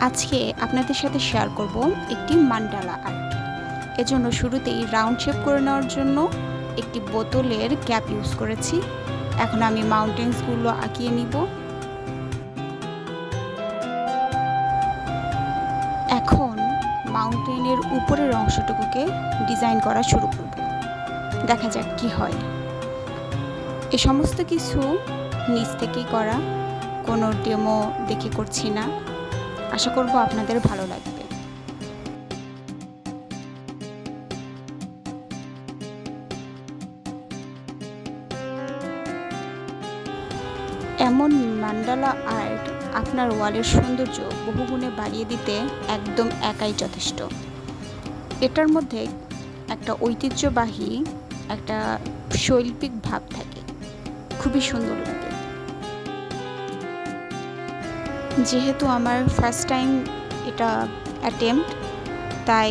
আজকে আপনাদের সাথে শেয়ার করব একটি মান্ডালা আর্ট। এজন্য শুরুতেই রাউন্ড শেপ করে নেওয়ার জন্য একটি বোতলের ক্যাপ ইউজ করেছি। এখন আমি মাউন্টেন্সগুলো আঁকিয়ে নিব। এখন মাউন্টেনের উপরের অংশটুকুকে ডিজাইন করা শুরু করব। দেখা যাক কি হয়। এই সমস্ত কিছু নিচ থেকেই করা, কোনো ডেমো দেখে করছি না। আশা করব আপনাদের ভালো লাগবে। এমন মান্ডালা আর্ট আপনার ওয়ালের সৌন্দর্য বহুগুণে বাড়িয়ে দিতে একদম একাই যথেষ্ট। এটার মধ্যে একটা ঐতিহ্যবাহী একটা শৈল্পিক ভাব থাকে, খুবই সুন্দর লাগে। যেহেতু আমার ফার্স্ট টাইম এটা অ্যাটেম্পট, তাই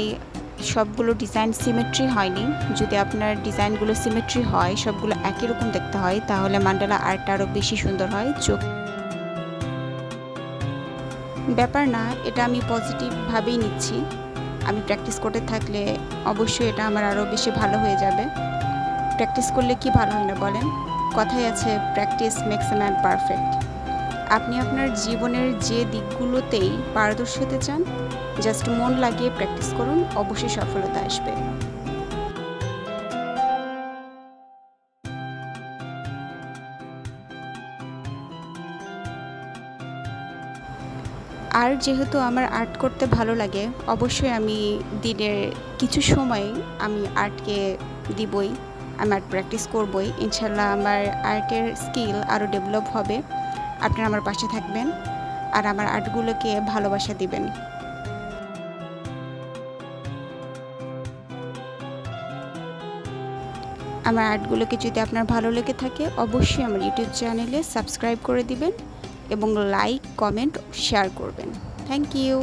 সবগুলো ডিজাইন সিমেট্রি হয়নি। যদি আপনার ডিজাইনগুলো সিমেট্রি হয়, সবগুলো একই রকম দেখতে হয়, তাহলে মান্ডালা আর্টটা আরও বেশি সুন্দর হয়। ব্যাপার না, এটা আমি পজিটিভভাবেই নিচ্ছি। আমি প্র্যাকটিস করতে থাকলে অবশ্যই এটা আমার আরও বেশি ভালো হয়ে যাবে। প্র্যাকটিস করলে কি ভালো হয় না বলেন? কথাই আছে, practice makes a man perfect. আপনি আপনার জীবনের যে দিকগুলোতেই পারদর্শী হতে চান, জাস্ট মন লাগিয়ে প্র্যাকটিস করুন, অবশ্যই সফলতা আসবে। আর যেহেতু আমার আর্ট করতে ভালো লাগে, অবশ্যই আমি দিনের কিছু সময় আমি আর্টকে দিবই, আমি আর্ট প্র্যাকটিস করবই। ইনশাল্লাহ আমার আর্টের স্কিল আরও ডেভেলপ হবে। আপনারা আমার পাশে থাকবেন আর আমার আর্টগুলোকে ভালোবাসা দিবেন। আমার আর্টগুলোকে যদি আপনার ভালো লেগে থাকে, অবশ্যই আমার ইউটিউব চ্যানেলে সাবস্ক্রাইব করে দিবেন এবং লাইক, কমেন্ট, শেয়ার করবেন। Thank you.